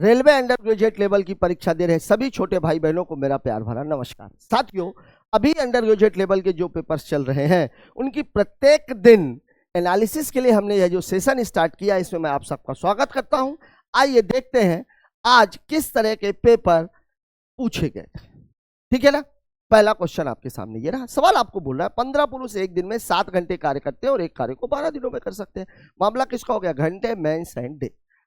Railway under graduate level की परीक्षा दे रहे सभी छोटे भाई बहनों को मेरा प्यार भरा नमस्कार। साथियों, अभी अंडर ग्रेजुएट लेवल के जो पेपर्स चल रहे हैं उनकी प्रत्येक दिन एनालिसिस के लिए हमने यह जो सेशन स्टार्ट किया, इसमें मैं आप सबका स्वागत करता हूं। आइए देखते हैं आज किस तरह के पेपर पूछे गए थे। ठीक है ना। पहला क्वेश्चन आपके सामने ये रहा। सवाल आपको बोल रहा है 15 पुरुष एक दिन में 7 घंटे कार्य करते हैं और एक कार्य को 12 दिनों में कर सकते हैं। मामला किसका हो गया? घंटे, मेंस एंड डे।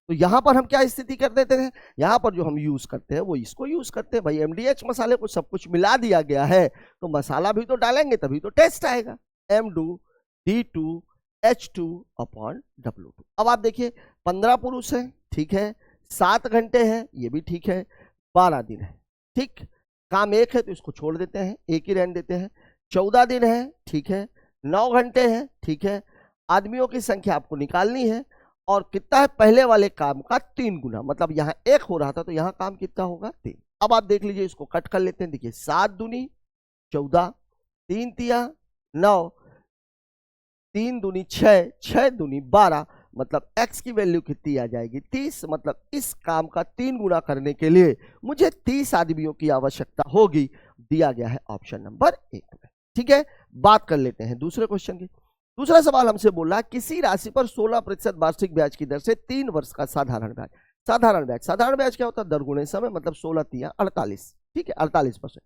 तो यहां पर हम क्या स्थिति कर देते हैं, यहां पर जो हम यूज करते हैं वो इसको यूज करते हैं। भाई एमडीएच मसाले को सब कुछ मिला दिया गया है तो मसाला भी तो डालेंगे तभी तो टेस्ट आएगा। M2D2H2/W2। अब आप देखिए 15 पुरुष है, ठीक है, 7 घंटे है, ये भी ठीक है, 12 दिन है, ठीक। काम एक है तो इसको छोड़ देते हैं, एक ही रहने देते हैं। 14 दिन है, ठीक है, 9 घंटे है, ठीक है। आदमियों की संख्या आपको निकालनी है और कितना है? पहले वाले काम का 3 गुना, मतलब यहां 1 हो रहा था तो यहां काम कितना होगा? 3। अब आप देख लीजिए, इसको कट कर लेते हैं। देखिए 7 दूनी 14, 3 तिया 9, 3 दूनी 6, 6 दूनी 12, मतलब x की वैल्यू कितनी आ जाएगी? 30। मतलब इस काम का 3 गुना करने के लिए मुझे 30 आदमियों की आवश्यकता होगी। दिया गया है ऑप्शन नंबर 1 में। ठीक है, बात कर लेते हैं दूसरे क्वेश्चन की। दूसरा सवाल हमसे बोला किसी राशि पर 16% वार्षिक ब्याज की दर से 3 वर्ष का साधारण ब्याज। साधारण ब्याज क्या होता है? दर गुणे समय, मतलब 16 तिया 48, ठीक है, 48%।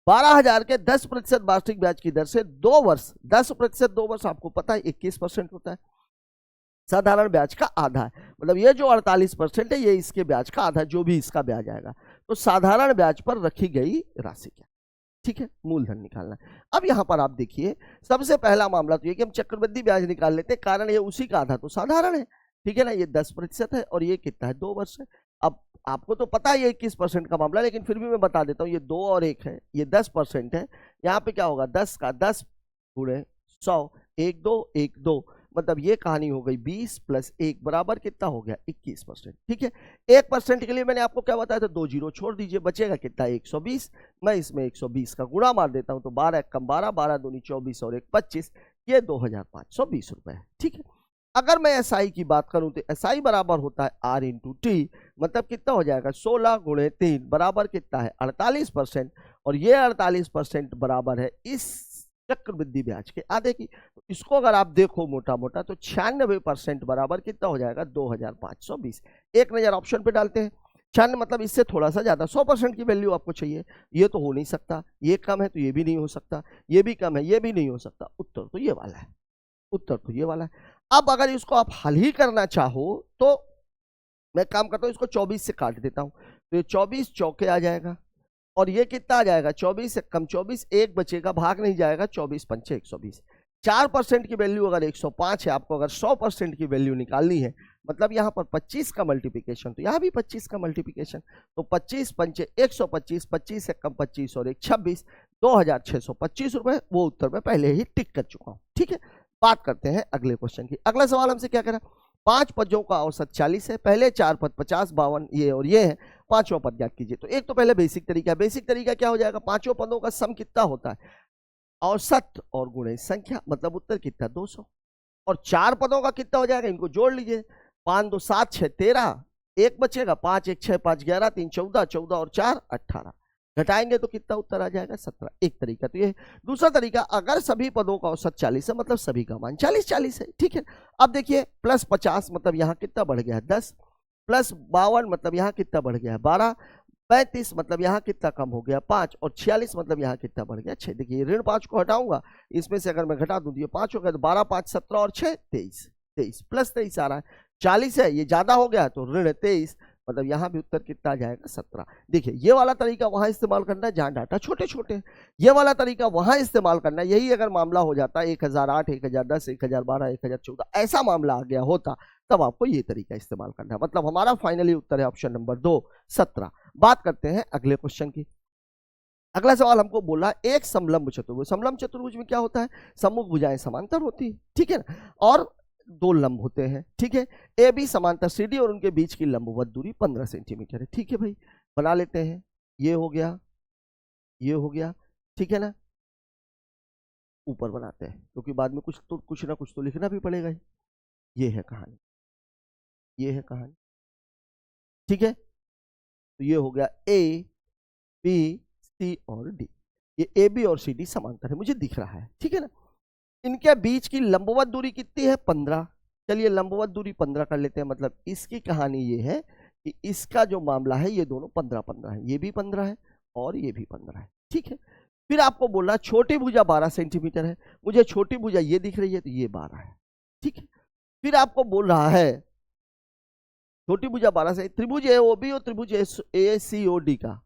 12,000 के 10% वार्षिक ब्याज की दर से 2 वर्ष, 10% 2 वर्ष आपको पता है 21% होता है। साधारण ब्याज का आधा है, मतलब ये जो 48% है ये इसके ब्याज का आधा है, जो भी इसका ब्याज आएगा। तो साधारण ब्याज पर रखी गई राशि क्या? ठीक है, मूलधन निकालना है। अब यहां पर आप देखिए, सबसे पहला मामला तो ये कि हम चक्रवृद्धि ब्याज निकाल लेते हैं, कारण ये उसी का आधा तो साधारण है, ठीक है ना। ये 10% है और ये कितना है? 2 वर्ष है। अब आपको तो पता है ये 21% का मामला, लेकिन फिर भी मैं बता देता हूं, ये 2 और 1 है, ये 10% है। यहाँ पे क्या होगा? 10 का 10 गुणे 100, 1 2 1 2, मतलब ये कहानी हो गई 20 + 1 बराबर कितना हो गया? 21%। ठीक है, 1% के लिए मैंने आपको क्या बताया था? 2 जीरो छोड़ दीजिए, बचेगा कितना? 120। मैं इसमें 120 का गुणा मार देता हूं तो 12 कम 12, 12 दूनी 24 और 1 25, ये 2,520 रुपए है। ठीक है, अगर मैं एसआई की बात करूं तो एसआई बराबर होता है R × T, मतलब कितना हो जाएगा? 16 × 3 बराबर कितना है? 48%, और ये 48% बराबर है इस चक्रवृद्धि ब्याज के आधे की। तो इसको अगर आप देखो मोटा मोटा तो 96% बराबर कितना हो जाएगा? 2,520। एक नजर ऑप्शन पे डालते हैं। 96 मतलब इससे थोड़ा सा ज्यादा, 100% की वैल्यू आपको चाहिए। ये तो हो नहीं सकता, ये कम है तो ये भी नहीं हो सकता, ये भी कम है, ये भी नहीं हो सकता। उत्तर तो ये वाला है, उत्तर तो ये वाला है। अब अगर इसको आप हल ही करना चाहो तो मैं काम करता हूं, इसको 24 से काट देता हूं, तो ये 24 चौके आ जाएगा, और ये कितना आ जाएगा? 24 से कम 24, 1 बचेगा, भाग नहीं जाएगा, 24 पंचे 120। 4% की वैल्यू अगर 105 है, आपको अगर 100% की वैल्यू निकालनी है, मतलब यहां पर 25 का मल्टीप्लिकेशन, तो यहां भी 25 का मल्टीप्लिकेशन, तो 25 पंचे 125, 25 से कम 25 और 1 26, 2,625 रुपए। वो उत्तर में पहले ही टिक कर चुका हूं। ठीक है, बात करते हैं अगले क्वेश्चन की। अगला सवाल हमसे क्या करा? 5 पदों का औसत 40 है, पहले 4 पद 50, 52 ये और ये है, 5वां पद ज्ञात कीजिए। तो एक तो पहले बेसिक तरीका है। बेसिक तरीका क्या हो जाएगा? 5 पदों का सम कितना होता है? औसत और गुणे संख्या, मतलब उत्तर कितना? 200। और 4 पदों का कितना हो जाएगा? इनको जोड़ लीजिए, 5 2 7 6 13, 1 बचेगा, 5 1 6 5 11 3 14, 14 और 4 18, घटाएंगे तो कितना उत्तर आ जाएगा? 17। एक तरीका तो ये। दूसरा तरीका, अगर सभी पदों का औसत 40 है, मतलब सभी का मान 40 40 है। ठीक है, अब देखिए +50 मतलब यहाँ कितना बढ़ गया है? 10, +52 मतलब यहाँ कितना बढ़ गया है? 12, 35 मतलब यहाँ कितना कम हो गया? 5, और 46 मतलब यहाँ कितना बढ़ गया? 6। देखिए ऋण 5 को हटाऊंगा, इसमें से अगर मैं घटा दूं तो ये 5 हो गया, तो 12 5 17 और 6 23, 23 +23 आ रहा है। 40 है, ये ज्यादा हो गया तो ऋण 23, मतलब यहाँ भी उत्तर कितना आ जाएगा? 17। देखिए ये वाला तरीका वहां इस्तेमाल करना है जहां डाटा छोटे छोटे हैं, ये वाला तरीका वहां इस्तेमाल करना है। यही अगर मामला हो जाता 1008, 1010, 1012, 1014 ऐसा मामला आ गया होता, तब आपको ये तरीका इस्तेमाल करना है। मतलब हमारा फाइनली उत्तर है ऑप्शन नंबर 2, 17। बात करते हैं अगले क्वेश्चन की। अगला सवाल हमको बोला एक समलंब चतुर्भुज। समलंब चतुर्भुज में क्या होता है? सम्मुख भुजाएं समांतर होती है, ठीक है ना, और 2 लंब होते हैं। ठीक है, ए बी समांतर CD और उनके बीच की लंबवत दूरी 15 सेंटीमीटर है। ठीक है भाई, बना लेते हैं। ये हो गया, ये हो गया, ठीक है ना। ऊपर बनाते हैं क्योंकि बाद में कुछ ना कुछ तो लिखना भी पड़ेगा ही। ये है कहानी, ये है कहानी, ठीक है। तो ये हो गया ए बी सी और डी। ये ए बी और सी डी समांतर है, मुझे दिख रहा है, ठीक है ना। इनके बीच की लंबवत दूरी कितनी है 15। चलिए लंबवत दूरी 15 कर लेते हैं, मतलब इसकी कहानी ये है कि इसका जो मामला है ये दोनों 15-15 है, ये भी 15 है और ये भी 15 है, ठीक है। फिर आपको बोला छोटी भुजा 12 सेंटीमीटर है, मुझे छोटी भुजा ये दिख रही है तो ये 12 है, ठीक है। फिर आपको बोल रहा है छोटी भुजा 12 से त्रिभुज एओबी और त्रिभुज एसीओडी का,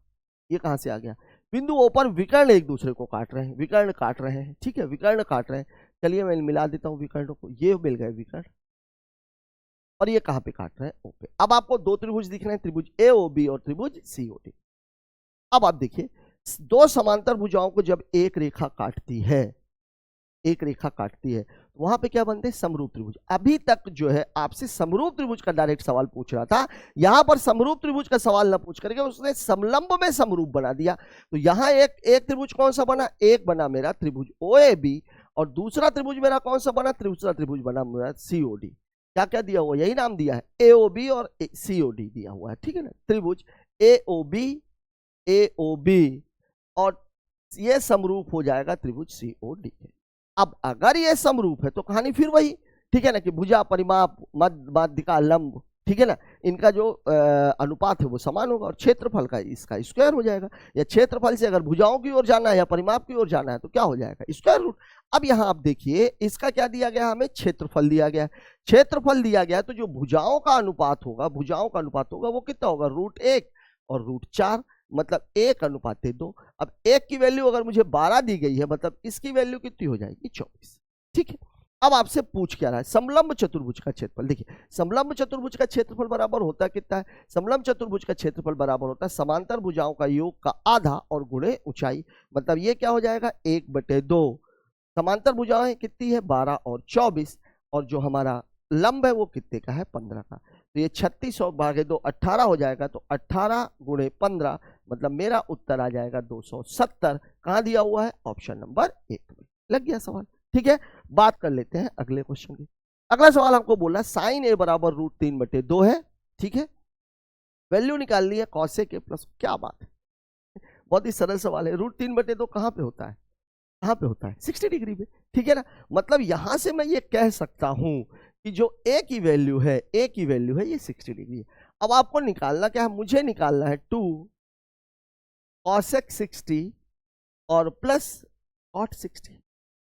ये कहां से आ गया, बिंदुओं पर विकर्ण एक दूसरे को काट रहे हैं, विकर्ण काट रहे हैं, ठीक है, विकर्ण काट रहे हैं। चलिए मैं मिला देता हूं विकर्णों को, ये मिल गए विकर्ण और ये कहां पे काट रहे हैं, ओ पे। अब आपको दो त्रिभुज दिख रहे हैं, त्रिभुज एओबी और त्रिभुज सीओडी। अब आप देखिए दो समांतर भुजाओं को जब एक रेखा काटती है, एक रेखा काटती है तो वहां पे क्या बनते हैं, समरूप त्रिभुज। अभी तक जो है आपसे समरूप त्रिभुज का डायरेक्ट सवाल पूछ रहा था, यहां पर समरूप त्रिभुज का सवाल न पूछ करके उसने समलंब में समरूप बना दिया। तो यहां एक त्रिभुज कौन सा बना, एक बना मेरा त्रिभुज ओएबी और दूसरा त्रिभुज मेरा कौन सा बना, दूसरा त्रिभुज बना मेरा सीओडी। क्या क्या दिया हुआ, यही नाम दिया है, एओबी और सीओडी दिया हुआ है, ठीक है ना। त्रिभुज एओबी और ये समरूप हो जाएगा त्रिभुज सीओडी के। अब अगर ये समरूप है तो कहानी फिर वही, ठीक है ना, कि भुजा परिमाप माध्यिका लंब, ठीक है ना, इनका जो अनुपात है वो समान होगा और क्षेत्रफल का इसका स्क्वायर हो जाएगा। या क्षेत्रफल से अगर भुजाओं की ओर जाना है या परिमाप की ओर जाना है तो क्या हो जाएगा, स्क्वायर रूट। अब यहाँ आप देखिए इसका क्या दिया गया, हमें क्षेत्रफल दिया गया है, क्षेत्रफल दिया गया है तो जो भुजाओं का अनुपात होगा, भुजाओं का अनुपात होगा वो कितना होगा, √1 और √4, मतलब 1:2। अब 1 की वैल्यू अगर मुझे 12 दी गई है, मतलब इसकी वैल्यू कितनी हो जाएगी, 24, ठीक है। अब आपसे पूछ क्या रहा है, समलंब चतुर्भुज का क्षेत्रफल। देखिए समलंब चतुर्भुज का क्षेत्रफल बराबर होता है कितना है, समलंब चतुर्भुज का क्षेत्रफल बराबर होता है समांतर भुजाओं का योग का आधा और गुणे ऊंचाई। मतलब ये क्या हो जाएगा, 1/2। समांतर भुजाएं कितनी है, 12 और 24, और जो हमारा लंब है वो कितने का है, 15 का। तो ये 36/2 18 हो जाएगा, तो 18 × 15 मतलब मेरा उत्तर आ जाएगा 270। कहां दिया हुआ है, ऑप्शन नंबर 1 में। लग गया सवाल, ठीक है। बात कर लेते हैं अगले क्वेश्चन की। अगला सवाल हमको बोला साइन ए बराबर √3/2 है, ठीक है। वैल्यू निकालनी है कॉसेक ए प्लस, क्या बात है, बहुत ही सरल सवाल है। √3/2 कहां पे होता है, कहां पे होता है, 60 डिग्री पे, ठीक है ना। मतलब यहां से मैं ये कह सकता हूं कि जो ए की वैल्यू है, ए की वैल्यू है ये 60 डिग्री है। अब आपको निकालना क्या है, मुझे निकालना है 2 cosec 60 और प्लस cot 60,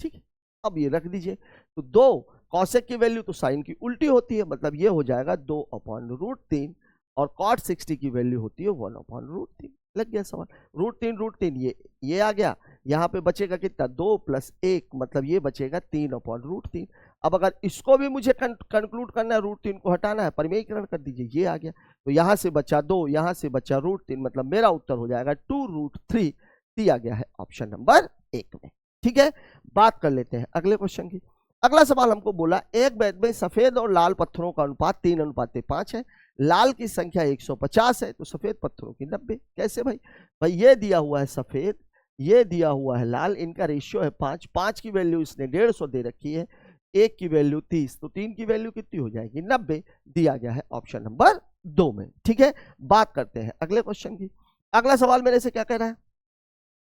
ठीक है। अब ये रख दीजिए, तो 2 cosec की वैल्यू तो साइन की उल्टी होती है, मतलब ये हो जाएगा 2/√3 और cot 60 की वैल्यू होती है 1/√3। लग गया सवाल, √3 ये आ गया, यहाँ पे बचेगा कितना, 2 + 1 मतलब ये बचेगा 3/√3। अब अगर इसको भी मुझे कंक्लूड करना है, √3 को हटाना है, परिमेयीकरण कर दीजिए, ये आ गया, तो यहाँ से बचा 2, यहाँ से बचा √3, मतलब मेरा उत्तर हो जाएगा 2√3 दिया गया है ऑप्शन नंबर 1 में, ठीक है। बात कर लेते हैं अगले क्वेश्चन की। अगला सवाल हमको बोला एक बेद में सफेद और लाल पत्थरों का अनुपात 3:5 है, लाल की संख्या 150 है, तो सफेद पत्थरों की 90। कैसे भाई, भाई ये दिया हुआ है सफेद, ये दिया हुआ है लाल, इनका रेशियो है 5, 5 की वैल्यू इसने 150 दे रखी है, 1 की वैल्यू 30, तो 3 की वैल्यू कितनी हो जाएगी, 90 दिया गया है ऑप्शन नंबर 2 में, ठीक है। बात करते हैं अगले क्वेश्चन की। अगला सवाल मेरे से क्या कह रहा है,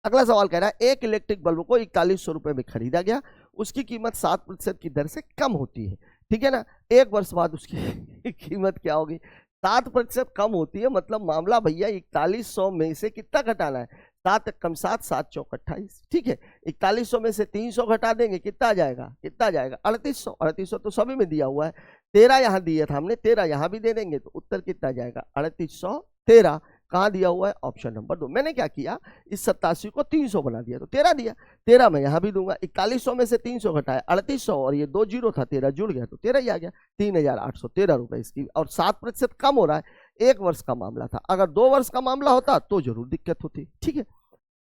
अगला सवाल कह रहा है एक इलेक्ट्रिक बल्ब को 4100 रुपए में खरीदा गया, उसकी कीमत 7% की दर से कम होती है, ठीक है ना। 1 वर्ष बाद उसकी कीमत क्या होगी, 7% कम होती है, मतलब मामला भैया 4100 में से कितना घटाना है, 7 कम 7, 7 चौक 28, ठीक है। 4100 में से 300 घटा देंगे, कितना आ जाएगा, कितना आ जाएगा, 3800। 3800 तो सभी में दिया हुआ है, 13 यहाँ दिया था हमने, 13 यहाँ भी दे देंगे, तो उत्तर कितना आ जाएगा, 3813। कहाँ दिया हुआ है, ऑप्शन नंबर 2। मैंने क्या किया, इस 87 को 300 बना दिया, तो 13 दिया, 13 मैं यहाँ भी दूंगा, 4100 में से 300 घटाया 3800 और ये 2 जीरो था, 13 जुड़ गया, तो 13 ही आ गया, 3813 रुपए इसकी, और 7% कम हो रहा है। 1 वर्ष का मामला था, अगर 2 वर्ष का मामला होता तो जरूर दिक्कत होती, ठीक है।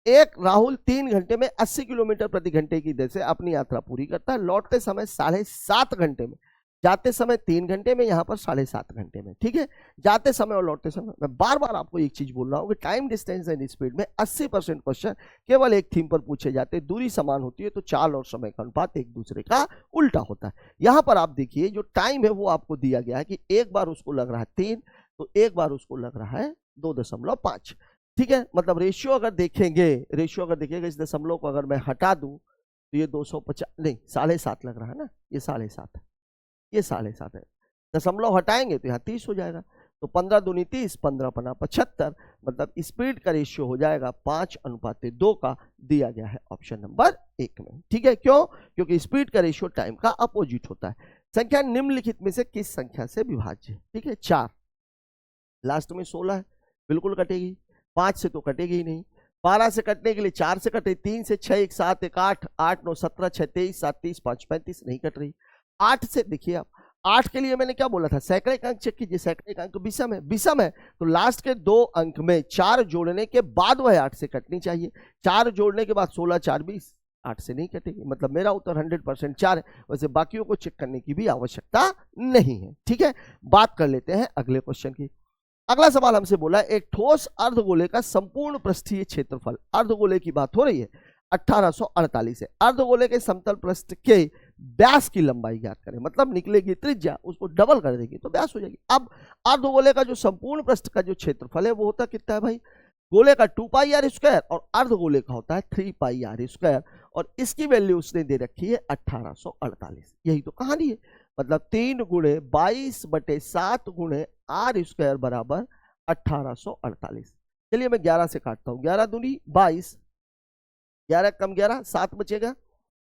एक राहुल 3 घंटे में 80 किलोमीटर प्रति घंटे की दर से अपनी यात्रा पूरी करता है, लौटते समय 7.5 घंटे में, जाते समय 3 घंटे में, यहाँ पर 7.5 घंटे में, ठीक है। जाते समय और लौटते समय, मैं बार बार आपको एक चीज बोल रहा हूँ कि टाइम, डिस्टेंस एंड स्पीड में 80% क्वेश्चन केवल एक थीम पर पूछे जाते हैं, दूरी समान होती है तो चाल और समय का अनुपात एक दूसरे का उल्टा होता है। यहाँ पर आप देखिए जो टाइम है वो आपको दिया गया है कि एक बार उसको लग रहा है 3, तो एक बार उसको लग रहा है 2.5। ठीक है, मतलब रेशियो अगर देखेंगे इस दशमलव को अगर मैं हटा दूं तो ये 250 नहीं 7.5 लग रहा है ना, ये 7.5 है, ये 7.5 है। दशमलव हटाएंगे तो यहाँ 30 हो जाएगा, तो 15 दूनी 30, 15 पना 75, मतलब स्पीड का रेशियो हो जाएगा 5:2 का, दिया गया है ऑप्शन नंबर 1 में। ठीक है, क्यों? क्योंकि स्पीड का रेशियो टाइम का अपोजिट होता है। संख्या निम्नलिखित में से किस संख्या से विभाज्य है? ठीक है, 4, लास्ट में 16 है, बिल्कुल कटेगी, 5 से तो कटेगी ही नहीं, 12 से कटने के लिए 4 से कटे, 3 से 6, 1 7, 1 8, 8 9 17, 6 23, 7 30, 5 35, नहीं कट रही। 8 से देखिए आप, 8 के लिए मैंने क्या बोला था, सैकड़िक अंक चेक कीजिए, सैकड़िक अंक तो विषम है, तो लास्ट के 2 अंक में 4 जोड़ने के बाद वह 8 से कटनी चाहिए। 4 जोड़ने के बाद 16 4 20, 8 से नहीं कटेगी, मतलब मेरा उत्तर 100% 4 है। वैसे बाकियों को चेक करने की भी आवश्यकता नहीं है। ठीक है, बात कर लेते हैं अगले क्वेश्चन की। अगला सवाल हमसे बोला है एक ठोस अर्धगोले का संपूर्ण पृष्ठीय क्षेत्रफल, अर्धगोले की बात हो रही है, 1848 है। अर्धगोले के समतल पृष्ठ के व्यास की लंबाई ज्ञात करें, मतलब निकलेगी त्रिज्या, उसको डबल कर देगी तो व्यास हो जाएगी। अब अर्धगोले का जो संपूर्ण पृष्ठ का जो क्षेत्रफल है वो होता कितना है भाई, गोले का 2πr² और अर्धगोले का होता है 3πr², और इसकी वैल्यू उसने दे रखी है 1848। यही तो कहानी है, मतलब 3 × 22/7 × r² बराबर 1848। चलिए मैं 11 से काटता हूं, 11 दूनी 22, 11 कम 11 7 बचेगा,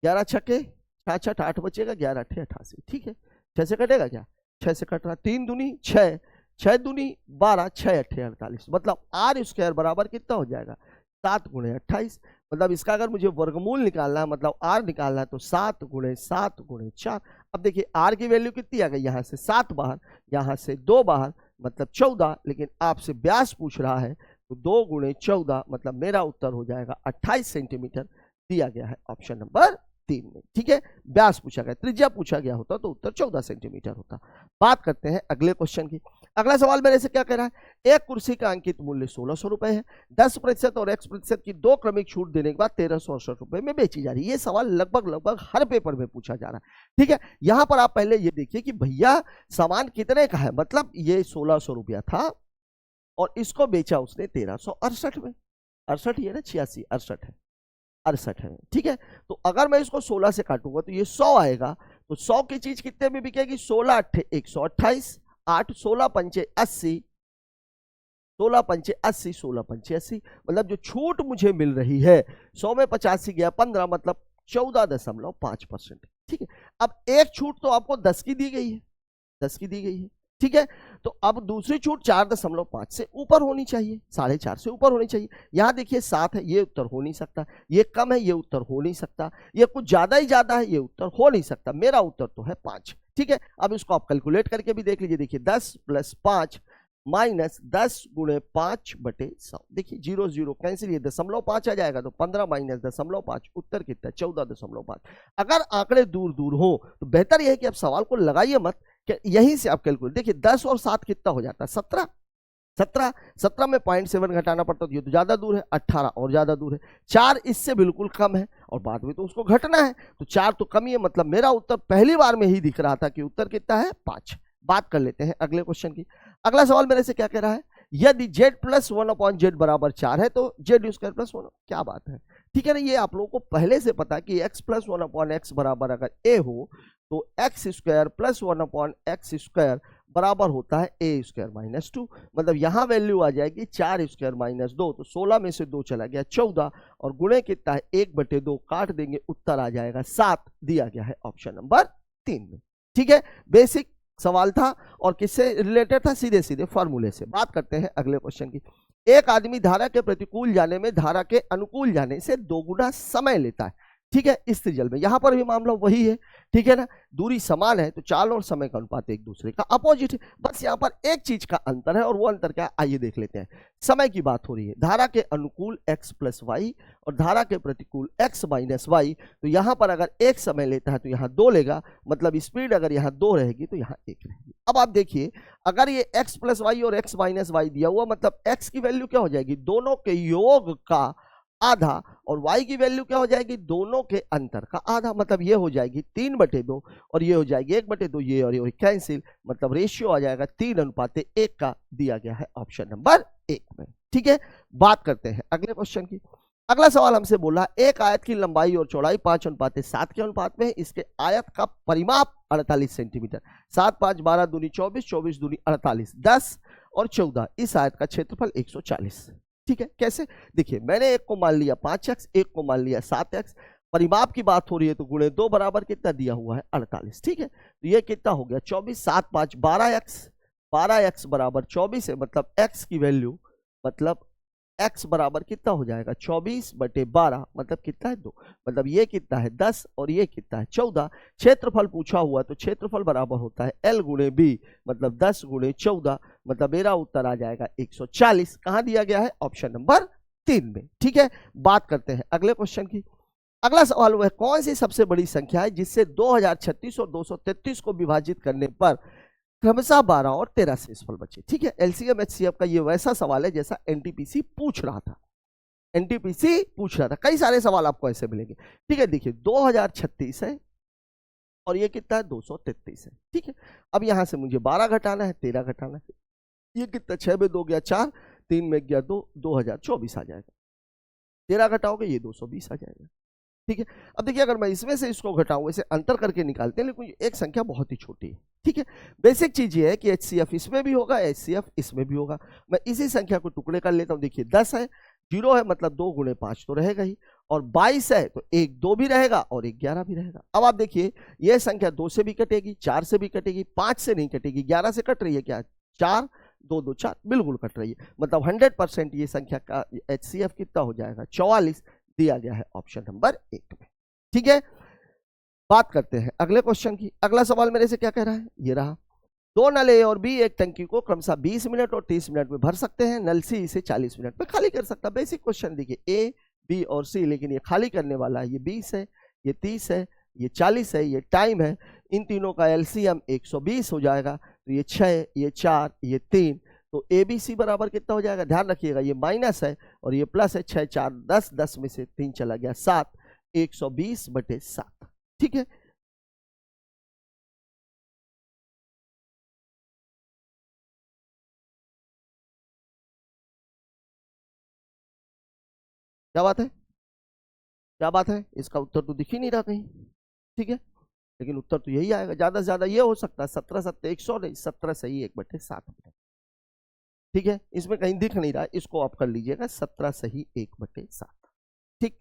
11 छक्के 6 6 8 बचेगा, 11 8 88। ठीक है, 6 से कटेगा क्या, 6 से कट रहा, 3 दूनी 6, 6 दूनी 12, 6 8 48, मतलब r² बराबर कितना हो जाएगा 7 × 28। मतलब इसका अगर मुझे वर्गमूल निकालना है, मतलब r निकालना है, तो 7 × 7 × 4। अब देखिए r की वैल्यू कितनी आ गई, यहाँ से 7 बाहर, यहाँ से 2 बाहर, मतलब 14, लेकिन आपसे व्यास पूछ रहा है तो 2 × 14, मतलब मेरा उत्तर हो जाएगा 28 सेंटीमीटर, दिया गया है ऑप्शन नंबर 3 में। ठीक है, व्यास पूछा गया, त्रिज्या पूछा गया होता तो उत्तर 14 सेंटीमीटर होता। बात करते हैं अगले क्वेश्चन की। अगला सवाल मेरे से क्या कह रहा है, एक कुर्सी का अंकित मूल्य 1600 रुपए है, 10% और x% की 2 क्रमिक छूट देने के बाद 1368 रुपए में बेची जा रही है। ये सवाल लगभग हर पेपर में पूछा जा रहा है। ठीक है, यहां पर आप पहले ये देखिए कि भैया सामान कितने का है, मतलब ये 1600 रुपया था और इसको बेचा उसने 1368 में, 68 ही है ना, 86 68 है, 68 है। ठीक है, तो अगर मैं इसको 16 से काटूंगा तो ये 100 आएगा, तो 100 की चीज कितने में बिकेगी, 16 8 128, 8 16 पंचे 80, 16 पंचे 80, 16 पंचे 80, मतलब जो छूट मुझे मिल रही है 100 में 85 गया 15, मतलब 14.5%। ठीक है, अब एक छूट तो आपको 10 की दी गई है, 10 की दी गई है। ठीक है, तो अब दूसरी छूट 4.5 से ऊपर होनी चाहिए, 4.5 से ऊपर होनी चाहिए। यहां देखिए 7 है, ये उत्तर हो नहीं सकता, ये कम है, ये उत्तर हो नहीं सकता, ये कुछ ज्यादा ही ज्यादा है, ये उत्तर हो नहीं सकता, मेरा उत्तर तो है 5। ठीक है, अब इसको आप कैलकुलेट करके भी देख लीजिए, देखिए 10 + 5 -10 × 5/100, देखिए 0 0 कैंसिल, ये 0.5 आ जाएगा, तो 15 - 0.5, उत्तर कितना 14.5। अगर आंकड़े दूर दूर हो तो बेहतर यह है कि आप सवाल को लगाइए मत, कि यहीं से आप कैलकुलेट, देखिए 10 और 7 कितना हो जाता है 17, 17 में 0.7 घटाना पड़ता, तो ये तो ज्यादा दूर है, 18 और ज्यादा दूर है, 4 इससे बिल्कुल कम है और बाद में तो उसको घटना है, तो 4 तो कम ही है, मतलब मेरा उत्तर पहली बार में ही दिख रहा था कि उत्तर कितना है 5। बात कर लेते हैं अगले क्वेश्चन की। अगला सवाल मेरे से क्या कह रहा है, यदि z + 1/z बराबर 4 है तो z² + 1, क्या बात है। ठीक है ना, ये आप लोगों को पहले से पता कि x + 1/x बराबर अगर a हो तो x² + 1/x² बराबर होता है a² - 2, मतलब यहां वैल्यू आ जाएगी 4² - 2, तो 16 में से 2 चला गया 14, और गुणे कितना है 1/2, काट देंगे उत्तर आ जाएगा 7, दिया गया है ऑप्शन नंबर 3 में। ठीक है, बेसिक सवाल था और किससे रिलेटेड था, सीधे सीधे फॉर्मूले से। बात करते हैं अगले क्वेश्चन की। एक आदमी धारा के प्रतिकूल जाने में धारा के अनुकूल जाने से 2 गुना समय लेता है। ठीक है, इस त्रिज्या में यहां पर भी मामला वही है। ठीक है ना, दूरी समान है तो चाल और समय का अनुपात एक दूसरे का अपोजिट है, बस यहां पर एक चीज का अंतर है, और वो अंतर क्या है आइए देख लेते हैं। समय की बात हो रही है, धारा के अनुकूल x + y और धारा के प्रतिकूल x - y, तो यहां पर अगर एक समय लेता है तो यहां 2 लेगा, मतलब स्पीड अगर यहां 2 रहेगी तो यहां 1 रहेगी। अब आप देखिए, अगर ये x + y और x - y दिया हुआ, मतलब x की वैल्यू क्या हो जाएगी, दोनों के योग का आधा, और y की वैल्यू क्या हो जाएगी, दोनों के अंतर का आधा, मतलब ये हो जाएगी 3/2 और ये हो जाएगी 1/2, ये और ये कैंसिल, मतलब रेशियो आ जाएगा 3:1 का दिया गया है ऑप्शन नंबर 1 में। ठीक है, बात करते हैं अगले क्वेश्चन की। अगला सवाल हमसे बोला एक आयत की लंबाई और चौड़ाई 5:7 के अनुपात में है, इसके आयत का परिमाप 48 सेंटीमीटर, 7 5 12 दूनी 24, 24 दूनी 48, 10 और 14, इस आयत का क्षेत्रफल 140। ठीक है, कैसे, देखिए मैंने एक को मान लिया 5x, एक को मान लिया 7x, परिमाप की बात हो रही है तो गुणे 2 बराबर कितना दिया हुआ है 48। ठीक है, तो ये कितना हो गया 24, 7 5 12x, 12x बराबर 24 है, मतलब x की वैल्यू, मतलब x बराबर कितना हो जाएगा 24/12, मतलब कितना है 2, मतलब ये कितना है 10 और ये कितना है 14। क्षेत्रफल पूछा हुआ तो क्षेत्रफल बराबर होता है L गुणे B, मतलब 10 गुणे 14, मतलब मेरा उत्तर आ जाएगा 140। कहां दिया गया है, ऑप्शन नंबर 3 में। ठीक है, बात करते हैं अगले क्वेश्चन की। अगला सवाल वह कौन सी सबसे बड़ी संख्या है जिससे 2036 और 233 को विभाजित करने पर क्रमशः 12 और 13 शेषफल बचे। ठीक है, एलसीएम एचसीएफ का ये वैसा सवाल है जैसा एनटीपीसी पूछ रहा था, एनटीपीसी पूछ रहा था, कई सारे सवाल आपको ऐसे मिलेंगे। ठीक है, देखिए 2036 है और ये कितना है 233 है। ठीक है, अब यहां से मुझे 12 घटाना है, 13 घटाना है, ये कितना 6 में 2 गया 4, 3 में गया 2, 2024 आ जाएगा, 13 घटाओगे ये 220 आ जाएगा। ठीक है, अब देखिए अगर मैं इसमें से इसको घटाऊं, इसे अंतर करके निकालते हैं, लेकिन एक संख्या बहुत ही छोटी है। ठीक है, बेसिक चीज ये है कि HCF इसमें भी होगा, HCF इसमें भी होगा। मैं इसी संख्या को टुकड़े कर लेता हूं, देखिए 10 है, 0 है, मतलब 2 गुणे 5 तो रहेगा ही, और 22 है तो 1 2 भी रहेगा और 1 11 भी रहेगा। अब आप देखिए यह संख्या 2 से भी कटेगी, 4 से भी कटेगी, 5 से नहीं कटेगी, 11 से कट रही है क्या, 4 2 2 4 बिल्कुल कट रही है, मतलब 100% ये संख्या का HCF कितना हो जाएगा 44 दिया गया है ऑप्शन नंबर 1 में। ठीक है, बात करते हैं अगले क्वेश्चन की। अगला सवाल मेरे से क्या कह रहा है, ये रहा, दो नल ए और बी एक टंकी को क्रमशः 20 मिनट और 30 मिनट में भर सकते हैं, नल सी इसे 40 मिनट में खाली कर सकता है। बेसिक क्वेश्चन देखिए ए बी और सी, लेकिन ये खाली करने वाला है, ये 20 है, ये 30 है, ये 40 है, ये टाइम है, इन तीनों का एलसीएम 120 हो जाएगा, तो ये 6 ये 4 ये 3, तो ए बी सी बराबर कितना हो जाएगा, ध्यान रखिएगा ये माइनस है और ये प्लस है, 6 4 10, 10 में से 3 चला गया 7, 120/7। ठीक है, क्या बात है, क्या बात है, इसका उत्तर तो दिख ही नहीं रहा कहीं। ठीक है, लेकिन उत्तर तो यही आएगा, ज्यादा से ज्यादा ये हो सकता है 17 7 100 नहीं, 17 सही 1/7। ठीक है, इसमें कहीं दिख नहीं रहा, इसको आप कर लीजिएगा 17 सही 1/7। ठीक,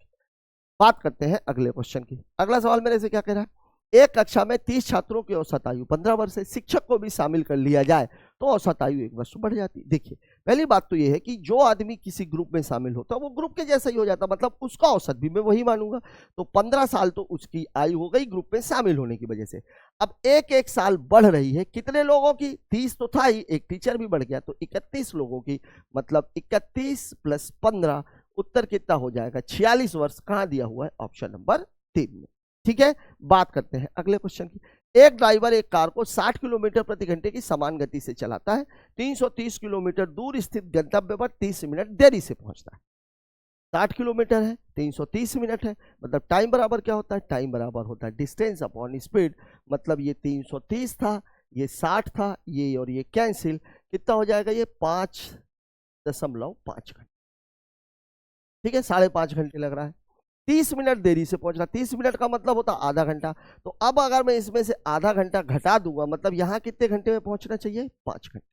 बात करते हैं अगले क्वेश्चन की। अगला सवाल मेरे से क्या कह रहा है, एक कक्षा में 30 छात्रों की औसत आयु 15 वर्ष है, शिक्षक को भी शामिल कर लिया जाए तो औसत आयु 1 वर्ष बढ़ जाती। देखिए पहली बात तो ये है कि जो आदमी किसी ग्रुप में शामिल होता है वो ग्रुप के जैसा ही हो जाता, मतलब उसका औसत भी मैं वही मानूंगा, तो 15 साल तो उसकी आयु हो गई ग्रुप में शामिल होने की वजह से। अब एक एक साल बढ़ रही है, कितने लोगों की, 30 तो था ही, एक टीचर भी बढ़ गया, तो 31 लोगों की, मतलब 31 + 15, उत्तर कितना हो जाएगा 46 वर्ष। कहां दिया हुआ है, ऑप्शन नंबर 3 में। ठीक है, बात करते हैं अगले क्वेश्चन की। एक ड्राइवर एक कार को 60 किलोमीटर प्रति घंटे की समान गति से चलाता है, 330 किलोमीटर दूर स्थित गंतव्य पर 30 मिनट देरी से पहुंचता है। 60 किलोमीटर है, 330 मिनट है, मतलब टाइम बराबर क्या होता है, टाइम बराबर होता है डिस्टेंस अपॉन स्पीड, मतलब ये 330 था, ये 60 था, ये और ये कैंसिल, कितना हो जाएगा ये 5.5 घंटे। ठीक है, 5.5 घंटे लग रहा है, 30 मिनट देरी से पहुंचना, 30 मिनट का मतलब होता आधा घंटा, तो अब अगर मैं इसमें से आधा घंटा घटा दूंगा, मतलब यहां कितने घंटे में पहुंचना चाहिए, 5 घंटे।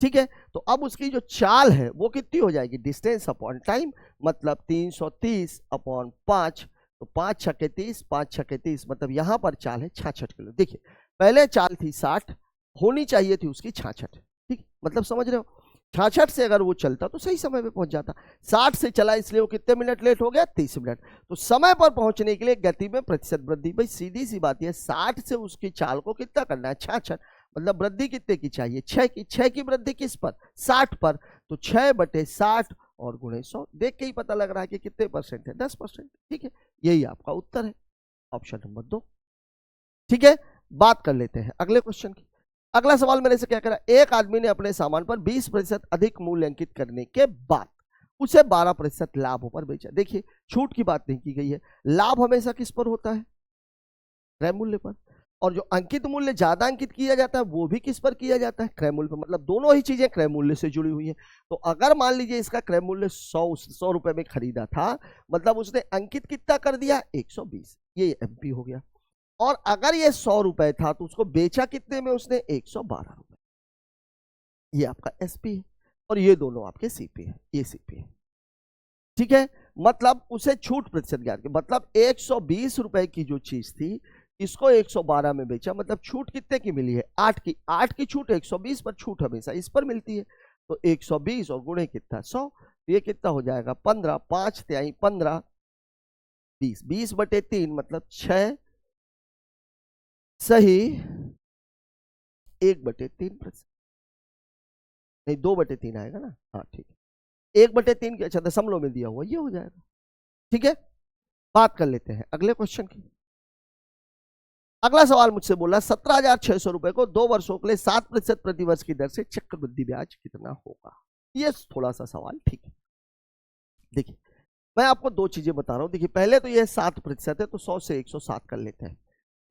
ठीक है, तो अब उसकी जो चाल है वो कितनी हो जाएगी, डिस्टेंस अपॉन टाइम, मतलब 330/5, तो 5 छक्के 30, 5 छक्के 30, मतलब यहां पर चाल है 66 किलो। देखिए पहले चाल थी 60, होनी चाहिए थी उसकी 66। ठीक, मतलब समझ रहे हो, 66 से अगर वो चलता तो सही समय पे पहुंच जाता, 60 से चला इसलिए वो कितने मिनट लेट हो गया, 30 मिनट। तो समय पर पहुंचने के लिए गति में प्रतिशत वृद्धि, भाई सीधी सी बात है, 60 से उसकी चाल को कितना करना है 66, मतलब वृद्धि कितने की चाहिए, 6 की। 6 की वृद्धि किस पर, 60 पर, तो 6/60 और गुणे 100, देख के ही पता लग रहा है कि कितने परसेंट है, 10%। ठीक है, यही आपका उत्तर है, ऑप्शन नंबर 2। ठीक है, बात कर लेते हैं अगले क्वेश्चन की। अगला सवाल मेरे से क्या कह रहा है, एक आदमी ने अपने सामान पर 20% अधिक मूल्य अंकित करने के बाद उसे 12% लाभ पर बेचा। देखिए छूट की बात नहीं की गई है, लाभ हमेशा किस पर होता है, क्रय मूल्य पर, और जो अंकित मूल्य ज्यादा अंकित किया जाता है वो भी किस पर किया जाता है, क्रय मूल्य पर। मतलब दोनों ही चीजें क्रय मूल्य से जुड़ी हुई है। तो अगर मान लीजिए इसका क्रय मूल्य 100 रुपए में खरीदा था, मतलब उसने अंकित कितना कर दिया, 120, ये एमपी हो गया। और अगर ये 100 रुपए था तो उसको बेचा कितने में उसने, 112 रुपए, ये आपका एसपी है। और ये दोनों आपके सीपी है, ये सीपी है, ठीक है। मतलब उसे छूट प्रतिशत ज्ञात की, मतलब 120 रुपए की जो चीज थी इसको 112 में बेचा, मतलब छूट कितने की मिली है, 8 की। 8 की छूट 120 पर, छूट हमेशा इस पर मिलती है। तो 120 और गुणे कितना, 100, तो ये कितना हो जाएगा, 15, 5 तिहाई 15, 20, 20/3 मतलब 6 सही 1/3%, नहीं 2/3 आएगा ना, हाँ ठीक है, 1/3 के, अच्छा दशमलव में दिया हुआ, ये हो जाएगा, ठीक है। बात कर लेते हैं अगले क्वेश्चन की। अगला सवाल मुझसे बोला 17,600 रुपए को 2 वर्षों के लिए 7% प्रतिवर्ष की दर से चक्रवृद्धि ब्याज कितना होगा। ये थोड़ा सा सवाल ठीक है। देखिए मैं आपको दो चीजें बता रहा हूं। देखिए पहले तो ये 7% है, तो 100 से 107 कर लेते हैं,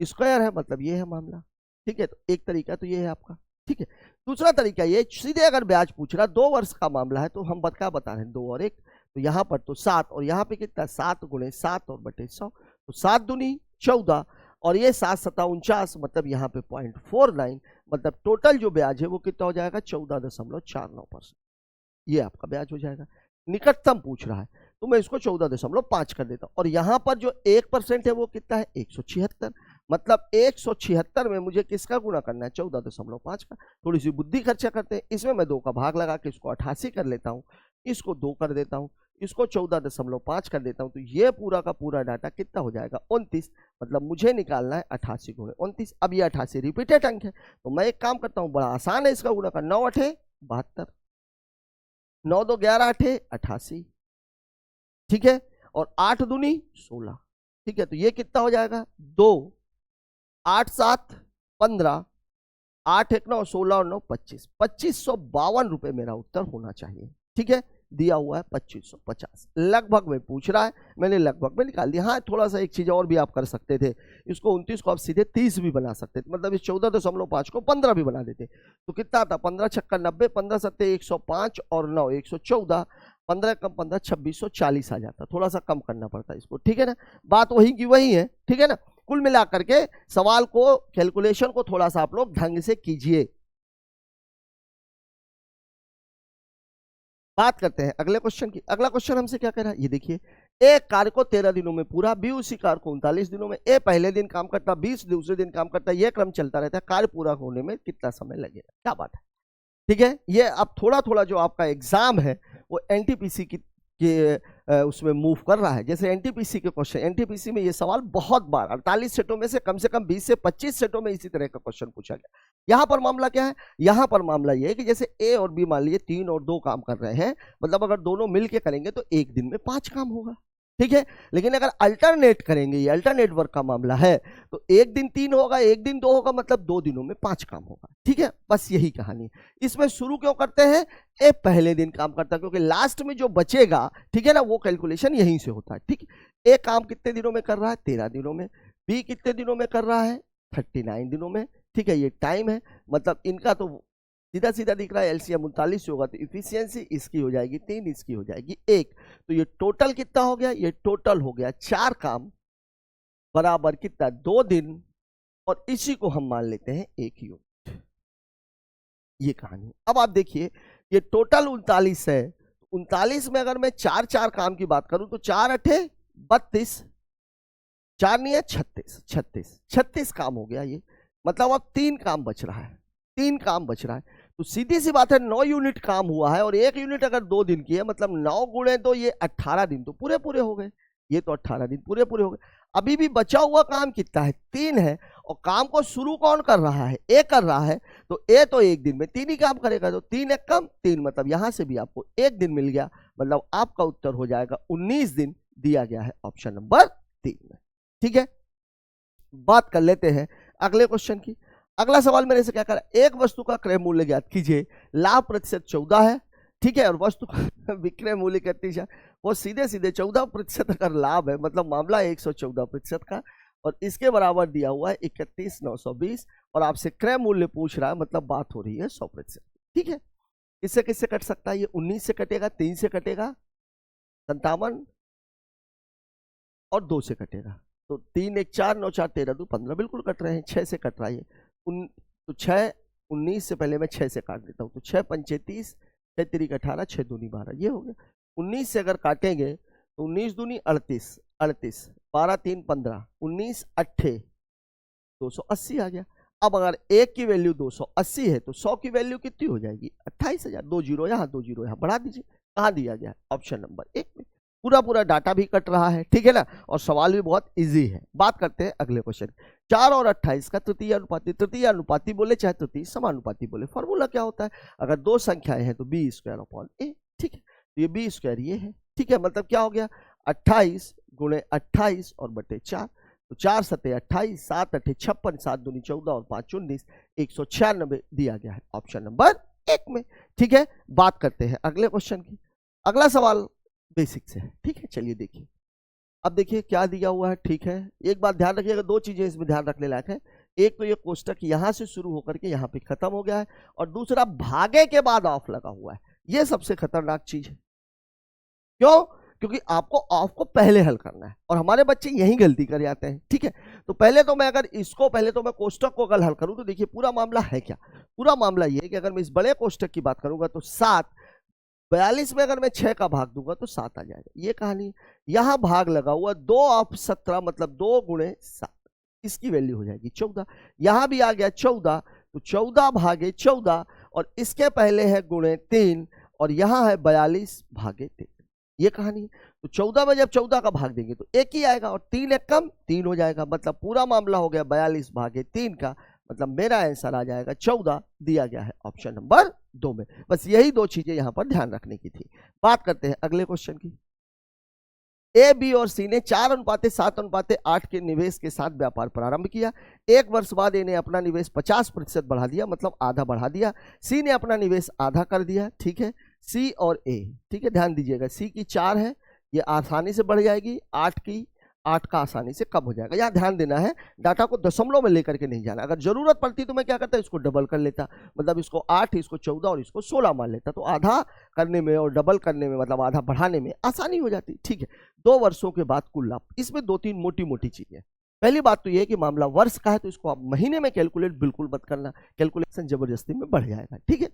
स्क्वायर है, मतलब ये है मामला, ठीक है। तो एक तरीका तो ये है आपका, ठीक है। दूसरा तरीका ये, सीधे अगर ब्याज पूछ रहा 2 वर्ष का मामला है तो हम क्या बता रहे हैं, 2 और 1, तो यहाँ पर तो 7 और यहाँ पे कितना, 7 गुणे 7 और बटे 100, तो 7 दूनी 14 और ये 7 सत्ता 49, मतलब यहाँ पे 0.49, मतलब टोटल जो ब्याज है वो कितना हो जाएगा, 14.49%, ये आपका ब्याज हो जाएगा। निकटतम पूछ रहा है तो मैं इसको 14.5 कर देता हूं। और यहां पर जो 1% है वो कितना है, 176, मतलब 176 में मुझे किसका गुणा करना है, 14.5 का। थोड़ी सी बुद्धि खर्चा करते हैं, इसमें मैं 2 का भाग लगा के इसको 88 कर लेता हूं, इसको 2 कर देता हूं, इसको 14.5 कर देता हूं, तो ये पूरा का पूरा डाटा कितना हो जाएगा, 29, मतलब मुझे निकालना है 88 गुणे 29। अब ये 88 रिपीटेड अंक है, तो मैं एक काम करता हूं, बड़ा आसान है इसका गुणा कर, 9 8 72, 9 2 11 8 88, ठीक है, और 8 दूनी 16, ठीक है। तो ये कितना हो जाएगा, 2 8 7 15, 8 1 9 16 और 9 25, 2552 रुपए मेरा उत्तर होना चाहिए, ठीक है। दिया हुआ है 2550, लगभग में पूछ रहा है, मैंने लगभग में निकाल दिया। हाँ थोड़ा सा एक चीज और भी आप कर सकते थे, इसको 29 को आप सीधे 30 भी बना सकते थे, मतलब इस 14.5 को 15 भी बना देते, तो कितना आता, 15 छक्का 90, 15 सत्ते 105 और 9 114, 15 कम 15 2640 आ जाता, थोड़ा सा कम करना पड़ता है इसको, ठीक है ना। बात वही की वही है, ठीक है ना। कुल मिलाकर के सवाल को, कैलकुलेशन को थोड़ा सा आप लोग ढंग से कीजिए। बात करते हैं अगले क्वेश्चन की। अगला क्वेश्चन हमसे क्या कह रहा है, ये देखिए, एक कार्य को 13 दिनों में पूरा, बी उसी कार्य को 39 दिनों में, ए पहले दिन काम करता, 20 दूसरे दिन काम करता, यह क्रम चलता रहता है, कार्य पूरा होने में कितना समय लगेगा, क्या बात है, ठीक है। ये अब थोड़ा थोड़ा जो आपका एग्जाम है वो एनटीपीसी के उसमें मूव कर रहा है। जैसे एनटीपीसी के क्वेश्चन, एनटीपीसी में ये सवाल बहुत बार 48 सेटों में से कम 20 से 25 सेटों में इसी तरह का क्वेश्चन पूछा गया। यहाँ पर मामला क्या है, यहाँ पर मामला ये है कि जैसे ए और बी मान लीजिए 3 और 2 काम कर रहे हैं, मतलब अगर दोनों मिलके करेंगे तो एक दिन में 5 काम होगा, ठीक है। लेकिन अगर अल्टरनेट करेंगे, ये अल्टरनेट वर्क का मामला है, तो एक दिन 3 होगा, एक दिन 2 होगा, मतलब 2 दिनों में 5 काम होगा, ठीक है। बस यही कहानी। इसमें शुरू क्यों करते हैं, ए पहले दिन काम करता है, क्योंकि लास्ट में जो बचेगा, ठीक है ना, वो कैलकुलेशन यहीं से होता है, ठीक है। ए काम कितने दिनों में कर रहा है, 13 दिनों में, बी कितने दिनों में कर रहा है, 39 दिनों में, ठीक है। ये टाइम है, मतलब इनका तो सीधा सीधा दिख रहा है, एलसीएम 39 होगा, तो इफिशियंसी इसकी हो जाएगी 3, इसकी हो जाएगी 1, तो ये टोटल कितना हो गया, ये टोटल हो गया 4 काम बराबर कितना, 2 दिन, और इसी को हम मान लेते हैं 1 यूनिट। ये कहानी। अब आप देखिए ये टोटल 39 है, 39 में अगर मैं 4 काम की बात करूं तो 4 8 32, 4 नहीं है 36 काम हो गया ये, मतलब अब 3 काम बच रहा है, 3 काम बच रहा है। तो सीधी सी बात है 9 यूनिट काम हुआ है, और 1 यूनिट अगर 2 दिन की है, मतलब 9 गुणे 2 ये 18 दिन तो पूरे पूरे हो गए, ये तो 18 दिन पूरे पूरे हो गए। अभी भी बचा हुआ काम कितना है, 3 है, और काम को शुरू कौन कर रहा है, ए कर रहा है, तो ए तो एक दिन में 3 ही काम करेगा, तो 3 एक कम 3, मतलब यहां से भी आपको 1 दिन मिल गया, मतलब आपका उत्तर हो जाएगा 19 दिन, दिया गया है ऑप्शन नंबर 3 में, ठीक है। बात कर लेते हैं अगले क्वेश्चन की। अगला सवाल मेरे से क्या कर रहा है, एक वस्तु का क्रय मूल्य ज्ञात कीजिए, लाभ प्रतिशत 14 है, ठीक है। और वस्तु का विक्रय मूल्य 31 वो सीधे सीधे 14% अगर लाभ है, मतलब मामला है 114% का, और इसके बराबर दिया हुआ है 31,920, और आपसे क्रय मूल्य पूछ रहा है, मतलब बात हो रही है 100%। ठीक है। इससे किससे कट सकता है? ये 19 से कटेगा, 3 से कटेगा, 57 और 2 से कटेगा। तो 3 1 4 9 4 13 2 15 बिल्कुल कट रहे हैं। 6 से कट रहा है तो 6 19 से पहले मैं 6 से काट देता हूँ, तो 6 पंचे 30, 6 3 18, 6 दूनी 12, ये हो गया। 19 से अगर काटेंगे तो 19 दूनी 38, 38 12 3 15, 19 8 280 आ गया। अब अगर एक की वैल्यू 280 है तो 100 की वैल्यू कितनी हो जाएगी? 28,000। 2 जीरो यहाँ, 2 जीरो यहाँ, बढ़ा दीजिए। कहाँ दिया गया? ऑप्शन नंबर 1 में। पूरा पूरा डाटा भी कट रहा है, ठीक है ना, और सवाल भी बहुत इजी है। बात करते हैं अगले क्वेश्चन। 4 और 28 का तृतीय अनुपाती, तृतीय अनुपाती बोले चाहे तृतीय समानुपाती बोले, फॉर्मूला क्या होता है? अगर दो संख्याएं हैं तो बी स्क्वायर अपॉन ए। ठीक है, तो ये बी स्क्वायर ये है। ठीक है, मतलब क्या हो गया? 28 गुणे 28 और बटे 4, तो 4 सते 28, 7 अठे 56, 7 दूनी 14 और 5 19, 196 दिया गया है ऑप्शन नंबर 1 में। ठीक है, बात करते हैं अगले क्वेश्चन की। अगला सवाल बेसिक से है, ठीक है। चलिए देखिए, अब देखिए क्या दिया हुआ है। ठीक है, एक बात ध्यान रखिएगा, दो चीजें इसमें ध्यान रखने लायक है। एक तो ये कोष्टक यहां से शुरू होकर के यहां पे खत्म हो गया है, और दूसरा भागे के बाद ऑफ लगा हुआ है। ये सबसे खतरनाक चीज है। क्यों? क्योंकि आपको ऑफ को पहले हल करना है, और हमारे बच्चे यही गलती कर जाते हैं। ठीक है, तो पहले तो मैं अगर इसको पहले तो मैं कोष्टक को अगर हल करूं तो देखिए पूरा मामला है क्या। पूरा मामला ये है कि अगर मैं इस बड़े कोष्टक की बात करूंगा तो 7, 42 में अगर मैं 6 का भाग दूंगा तो 7 आ जाएगा, ये कहानी। यहां भाग लगा हुआ 2 ऑफ 17, मतलब 2 गुणे 7, इसकी वैल्यू हो जाएगी 14। यहां भी आ गया 14, तो 14 भागे 14, और इसके पहले है गुणे 3, और यहां है 42 भागे 3, ये कहानी है। तो 14 में जब 14 का भाग देंगे तो 1 ही आएगा, और 3 1 कम 3 हो जाएगा, मतलब पूरा मामला हो गया 42 भागे 3 का, मतलब मेरा आंसर आ जाएगा 14, दिया गया है ऑप्शन नंबर 2 में। बस यही दो चीजें यहां पर ध्यान रखने की थी। बात करते हैं अगले क्वेश्चन की। ए, बी और सी ने 4:7:8 के निवेश के साथ व्यापार प्रारंभ किया। एक वर्ष बाद ए ने अपना निवेश 50% बढ़ा दिया, मतलब आधा बढ़ा दिया। सी ने अपना निवेश आधा कर दिया। ठीक है, सी और ए, ठीक है, ध्यान दीजिएगा। सी की 4 है, ये आसानी से बढ़ जाएगी। 8 का आसानी से कम हो जाएगा। यहाँ ध्यान देना है, डाटा को दशमलव में लेकर के नहीं जाना। अगर जरूरत पड़ती तो मैं क्या करता, इसको डबल कर लेता, मतलब इसको 8, इसको 14 और इसको 16 मान लेता, तो आधा करने में और डबल करने में, मतलब आधा बढ़ाने में आसानी हो जाती। ठीक है, 2 वर्षों के बाद कुल लाभ। इसमें 2-3 मोटी मोटी चीजें। पहली बात तो यह है कि मामला वर्ष का है, तो इसको आप महीने में कैलकुलेट बिल्कुल मत करना, कैलकुलेशन जबरदस्ती में बढ़ जाएगा। ठीक है,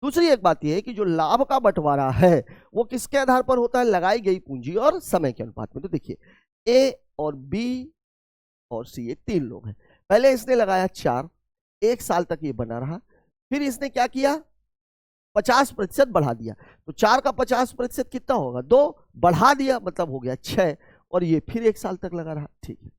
दूसरी एक बात यह है कि जो लाभ का बंटवारा है वो किसके आधार पर होता है? लगाई गई पूंजी और समय के अनुपात में। तो देखिए, ए और बी और सी, ये 3 लोग हैं। पहले इसने लगाया 4, 1 साल तक ये बना रहा। फिर इसने क्या किया? 50% बढ़ा दिया, तो 4 का 50% कितना होगा? 2 बढ़ा दिया, मतलब हो गया 6, और ये फिर 1 साल तक लगा रहा। ठीक है,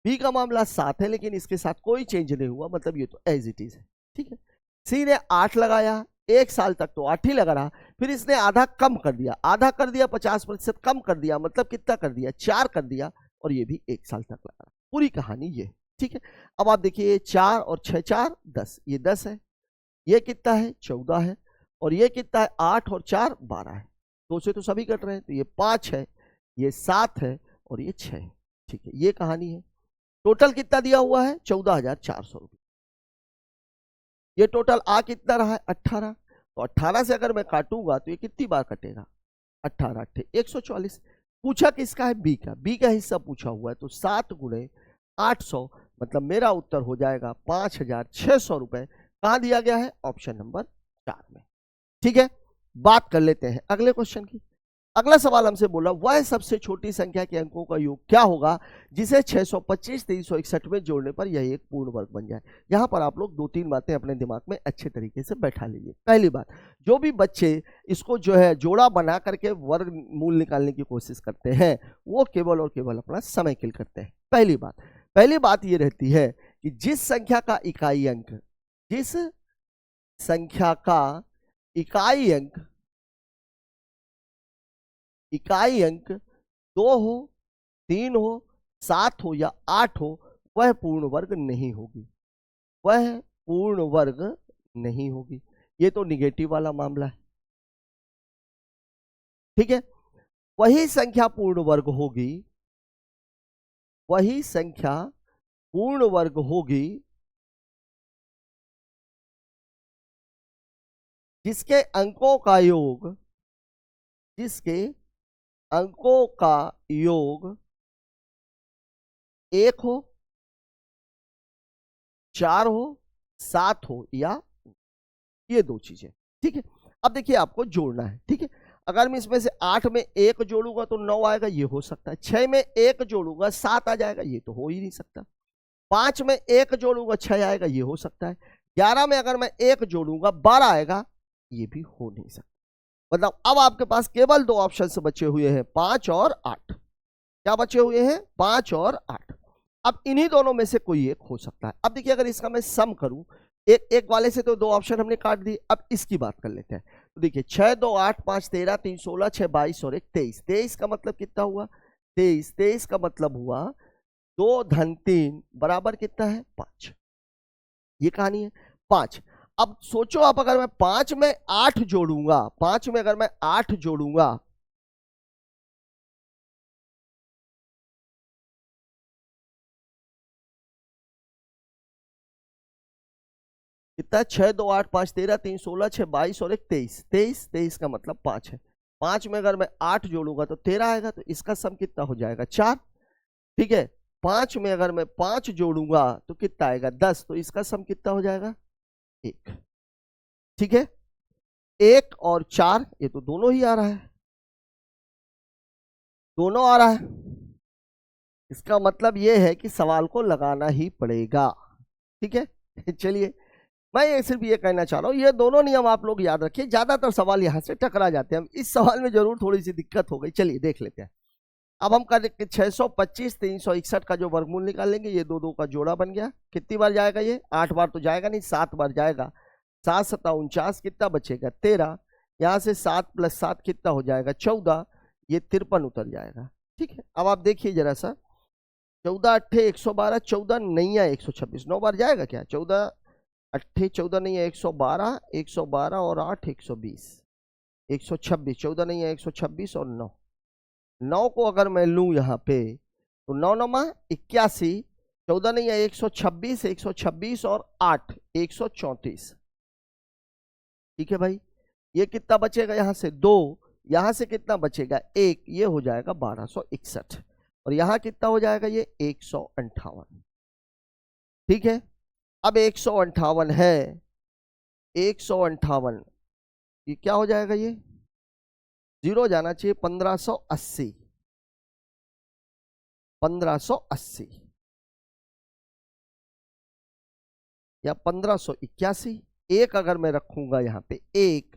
बी का मामला 7 है, लेकिन इसके साथ कोई चेंज नहीं हुआ, मतलब ये तो एज इट इज है। ठीक है, सी ने 8 लगाया, 1 साल तक तो 8 ही लगा रहा। फिर इसने आधा कम कर दिया, आधा कर दिया, 50% कम कर दिया, मतलब कितना कर दिया? 4 कर दिया, और ये भी 1 साल तक लगा रहा। पूरी कहानी ये। ठीक है, अब आप देखिए 4 और 6 4 10, ये 10 है, ये कितना है? 14 है, और ये कितना है? 8 और 4 12 है। 2 से तो सभी कट रहे हैं, तो ये 5 है, ये 7 है, और ये 6 है। ठीक है, ये कहानी है। टोटल कितना दिया हुआ है? 14,400 रुपये। ये टोटल आ कितना रहा है? 18। तो 18 से अगर मैं काटूंगा तो ये कितनी बार कटेगा? 18 8 144। पूछा किसका है? बी का। बी का हिस्सा पूछा हुआ है, तो 7 गुणे 800, मतलब मेरा उत्तर हो जाएगा 5,600 रुपए। कहां दिया गया है? ऑप्शन नंबर 4 में। ठीक है, बात कर लेते हैं अगले क्वेश्चन की। अगला सवाल हमसे बोला, वह सबसे छोटी संख्या के अंकों का योग क्या होगा जिसे 625 361 में जोड़ने पर यह एक पूर्ण वर्ग बन जाए। यहां पर आप लोग 2-3 बातें अपने दिमाग में अच्छे तरीके से बैठा लीजिए। पहली बात, जो भी बच्चे इसको जो है जोड़ा बना करके वर्ग मूल निकालने की कोशिश करते हैं, वो केवल और केवल अपना समय किल करते हैं। पहली बात ये रहती है कि जिस संख्या का इकाई अंक, जिस संख्या का इकाई अंक 2 हो, 3 हो, 7 हो या 8 हो, वह पूर्ण वर्ग नहीं होगी, वह पूर्ण वर्ग नहीं होगी। ये तो निगेटिव वाला मामला है। ठीक है, वही संख्या पूर्ण वर्ग होगी, वही संख्या पूर्ण वर्ग होगी जिसके अंकों का योग, जिसके अंकों का योग 1 हो, 4 हो, 7 हो, या ये दो चीजें। ठीक है, अब देखिए आपको जोड़ना है। ठीक है, अगर मैं इसमें से 8 में 1 जोड़ूंगा तो 9 आएगा, ये हो सकता है। 6 में 1 जोड़ूंगा 7 आ जाएगा, ये तो हो ही नहीं सकता। 5 में 1 जोड़ूंगा 6 आएगा, ये हो सकता है। 11 में अगर मैं 1 जोड़ूंगा 12 आएगा, ये भी हो नहीं सकता। मतलब अब आपके पास केवल दो ऑप्शन बचे हुए हैं, 5 और 8। क्या बचे हुए हैं? 5 और 8। अब इन्हीं दोनों में से कोई एक हो सकता है। अब देखिए, अगर इसका मैं सम करूं, एक एक वाले से तो दो ऑप्शन हमने काट दिए, अब इसकी बात कर लेते हैं। तो देखिए 6 2 8 5 13 3 16 6 22 और 1 23। 23 का मतलब कितना हुआ? 23। 23 का मतलब हुआ 2 धन 3 बराबर कितना है? 5। ये कहानी है 5। अब सोचो आप, अगर मैं 5 में 8 जोड़ूंगा, 5 में अगर मैं 8 जोड़ूंगा, कितना? 6 2 8 5 13 3 16 6 22 और 1 23। 23 23 का मतलब 5 है। 5 में अगर मैं 8 जोड़ूंगा तो 13 आएगा, तो इसका सम कितना हो जाएगा? 4। ठीक है, 5 में अगर मैं 5 जोड़ूंगा तो कितना आएगा? 10, तो इसका सम कितना हो जाएगा? 1। ठीक है, 1 और 4 ये तो दोनों ही आ रहा है, दोनों आ रहा है। इसका मतलब ये है कि सवाल को लगाना ही पड़ेगा। ठीक है चलिए, मैं ये सिर्फ ये कहना चाह रहा हूं, ये दोनों नियम आप लोग याद रखिए, ज्यादातर सवाल यहां से टकरा जाते हैं। इस सवाल में जरूर थोड़ी सी दिक्कत हो गई। चलिए देख लेते हैं। अब हम कर 625 361 का जो वर्गमूल निकालेंगे, ये दो दो का जोड़ा बन गया। कितनी बार जाएगा ये? 8 बार तो जाएगा नहीं, 7 बार जाएगा। 7 7 49, कितना बचेगा? 13। यहाँ से 7 + 7 कितना हो जाएगा? 14। ये 53 उतर जाएगा। ठीक है, अब आप देखिए जरा सा, 14 8 112, 14 नहीं है 126, 9 बार जाएगा क्या? 14 8 14 नहीं है 112, 112 और 8 120, 126। 14 नहीं है 126 और 9, 9 को अगर मैं लूं यहाँ पे तो 9 9 81, 14 नहीं है 126, 126 और 8 134। ठीक है भाई, ये कितना बचेगा? यहाँ से 2, यहाँ से कितना बचेगा? 1, ये हो जाएगा 1261, और यहाँ कितना हो जाएगा? ये 158। ठीक है, अब 158 है, 158, ये क्या हो जाएगा? ये 0 जाना चाहिए, 1580, 1580 या 1581। एक अगर मैं रखूंगा यहाँ पे 1,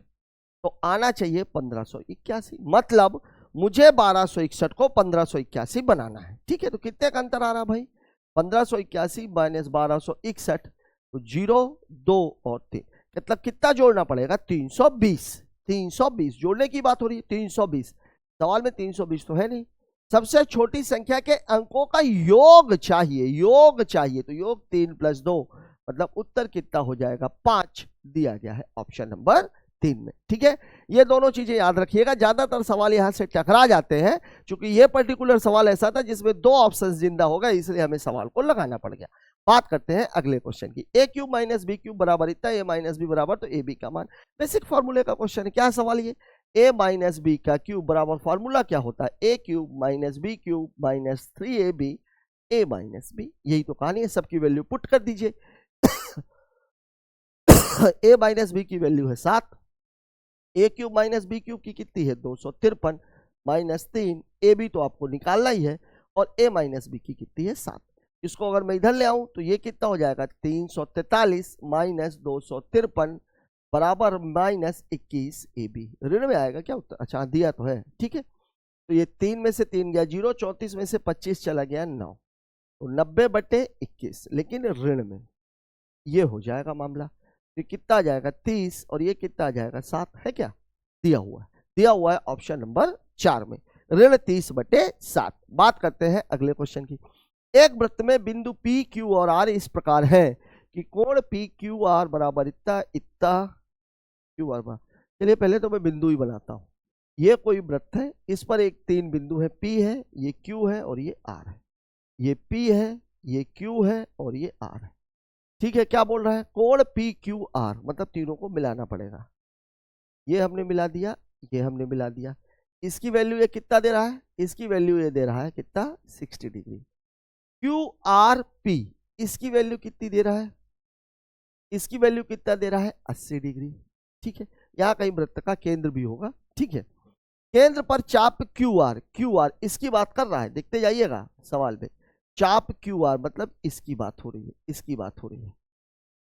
तो आना चाहिए 1581। मतलब मुझे 1261 को 1581 बनाना है। ठीक है, तो कितने का अंतर आ रहा भाई? 1581 - 1261, तो 0 2 और 3, मतलब कितना जोड़ना पड़ेगा? 320। 320 जोड़ने की बात हो रही है, 320। सवाल में 320 तो है नहीं। सबसे छोटी संख्या के अंकों का योग चाहिए, योग चाहिए, तो योग 3 + 2, मतलब उत्तर कितना हो जाएगा? 5 दिया गया है ऑप्शन नंबर 3 में। ठीक है, ये दोनों चीजें याद रखिएगा, ज्यादातर सवाल यहां से टकरा जाते हैं, क्योंकि ये पर्टिकुलर सवाल ऐसा था जिसमें दो ऑप्शन जिंदा होगा, इसलिए हमें सवाल को लगाना पड़ गया। बात करते हैं अगले क्वेश्चन की। a³ - b³ बराबर इतना, a - b बराबर, तो ab का मान। बेसिक फॉर्मूले का क्वेश्चन है। क्या सवाल ये? a - b का क्यूब बराबर, फॉर्मूला क्या होता है? a³ - b³ - 3ab a - b। यही तो कहानी है, सबकी वैल्यू पुट कर दीजिए। a - b की वैल्यू है 7, a³ - b³ की कितनी है? 253 -3, ab तो आपको निकालना ही है, और a - b की कितनी है? 7। इसको अगर मैं इधर ले आऊं तो ये कितना हो जाएगा? 343 - 253 बराबर -21 ab। ऋण में आएगा क्या उत्तर? अच्छा दिया तो है। ठीक है, तो ये 3 में से 3 गया 0, 34 में से 25 चला गया 9, तो 90/21, लेकिन ऋण में। ये हो जाएगा मामला। तो कितना आ जाएगा? 30, और ये कितना आ जाएगा? 7 है क्या? दिया हुआ है, दिया हुआ है ऑप्शन नंबर 4 में, ऋण 30/7। बात करते हैं अगले क्वेश्चन की। एक वृत्त में बिंदु P, Q और R इस प्रकार है कि कोण PQR बराबर इतना, इतना, QR बराबर। चलिए पहले तो मैं बिंदु ही बनाता हूं। ये कोई वृत्त है, इस पर एक 3 बिंदु है, P है, ये Q है और ये R है। ये P है, ये Q है और ये R है। ठीक है, क्या बोल रहा है? कोण PQR, मतलब तीनों को मिलाना पड़ेगा। ये हमने मिला दिया, ये हमने मिला दिया। इसकी वैल्यू ये कितना दे रहा है? इसकी वैल्यू ये दे रहा है कितना? 60 डिग्री। QRP इसकी वैल्यू कितनी दे रहा है? इसकी वैल्यू कितना दे रहा है? 80 डिग्री। ठीक है, यहां कहीं वृत्त का केंद्र भी होगा। ठीक है, केंद्र पर चाप QR इसकी बात कर रहा है, देखते जाइएगा सवाल में। चाप QR मतलब इसकी बात हो रही है, इसकी बात हो रही है।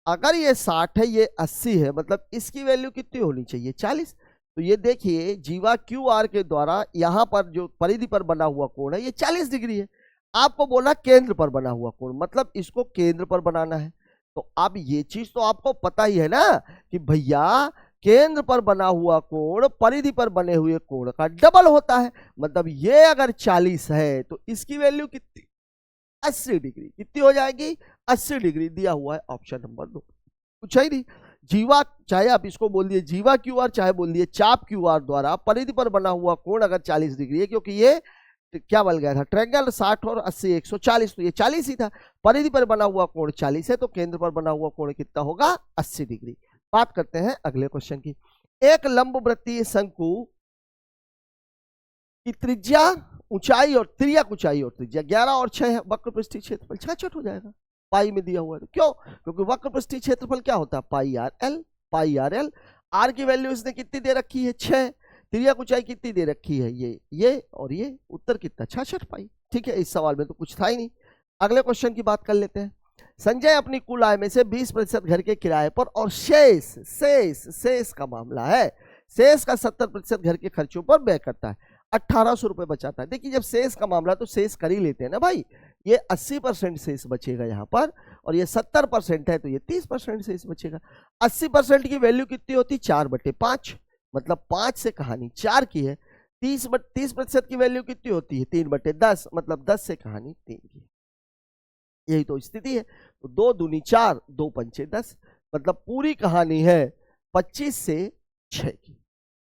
अगर ये 60 है, ये 80 है, मतलब इसकी वैल्यू कितनी होनी चाहिए? 40। तो ये देखिए जीवा QR के द्वारा यहां पर जो परिधि पर बना हुआ कोण है ये 40 डिग्री है। आपको बोला केंद्र पर बना हुआ कोण, मतलब इसको केंद्र पर बनाना है। तो अब ये चीज तो आपको पता ही है ना कि भैया केंद्र पर बना हुआ कोण परिधि पर बने हुए कोण का डबल होता है। मतलब ये अगर 40 है तो इसकी वैल्यू कितनी? 80 डिग्री। कितनी हो जाएगी? 80 डिग्री दिया हुआ है ऑप्शन नंबर 2। कुछ ही नहीं, जीवा, चाहे आप इसको बोल दिए जीवा QR, चाहे बोल दिए चाप QR द्वारा परिधि पर बना हुआ कोण अगर 40 डिग्री है, क्योंकि ये क्या बन गया था? ट्रायंगल 60 और 80 140, तो ये 40 ही था। परिधि पर बना हुआ कोण 40 है, तो केंद्र पर बना हुआ कोण कितना होगा? 80 डिग्री। बात करते हैं अगले क्वेश्चन की। एक लंबवृत्तीय शंकु की त्रिज्या, ऊंचाई और त्रिज्या, ऊंचाई और त्रिज्या 11 और 6 है। वक्र पृष्ठीय क्षेत्रफल 66 हो जाएगा, पाई में दिया हुआ है। क्यों? क्योंकि वक्र पृष्ठीय क्षेत्रफल क्या होता है? Pi R L. Pi R L. R की वैल्यू इसने कितनी दे रखी है? 6। त्रिज्या ऊंचाई कितनी दे रखी है? ये और ये। उत्तर कितना? 66 पाई। ठीक है, इस सवाल में तो कुछ था ही नहीं। अगले क्वेश्चन की बात कर लेते हैं। संजय अपनी कुल आय में से 20% घर के किराए पर और शेष का मामला है, शेष का 70% घर के खर्चों पर व्यय करता है, 1800 रुपए बचाता है। देखिए जब शेष का मामला तो शेष कर ही लेते हैं ना भाई। ये 80% शेष बचेगा यहाँ पर, और ये 70% है तो ये 30% शेष बचेगा। 80% की वैल्यू कितनी होती? 4/5, मतलब 5 से कहानी 4 की है। 30% की वैल्यू कितनी होती है? 3/10, मतलब 10 से कहानी 3 की। यही तो स्थिति है। तो 2 दूनी 4, 2 पंचे 10, मतलब पूरी कहानी है 25 से 6 की।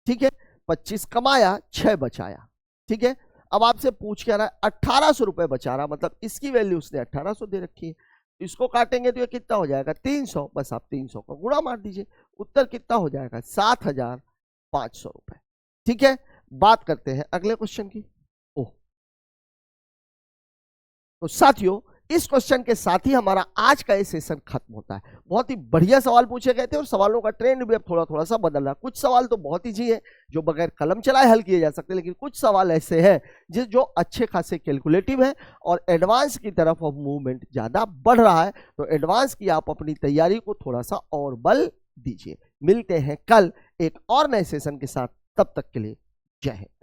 ठीक है, 25 कमाया, 6 बचाया। ठीक है, अब आपसे पूछ क्या रहा है? 1800 रुपए बचा रहा, मतलब इसकी वैल्यू उसने 1800 दे रखी है। इसको काटेंगे तो ये कितना हो जाएगा? 300। बस आप 300 का गुणा मार दीजिए, उत्तर कितना हो जाएगा? 7500 रुपए। ठीक है, बात करते हैं अगले क्वेश्चन की। ओह, तो साथियों इस क्वेश्चन के साथ ही हमारा आज का ये सेशन खत्म होता है। बहुत ही बढ़िया सवाल पूछे गए थे और सवालों का ट्रेंड भी अब थोड़ा थोड़ा सा बदल रहा है। कुछ सवाल तो बहुत ही है जो बगैर कलम चलाए हल किए जा सकते हैं, लेकिन कुछ सवाल ऐसे हैं जो अच्छे खासे कैलकुलेटिव है और एडवांस की तरफ अब मूवमेंट ज्यादा बढ़ रहा है। तो एडवांस की आप अपनी तैयारी को थोड़ा सा और बल दीजिए। मिलते हैं कल एक और नए सेशन के साथ, तब तक के लिए जय हिंद।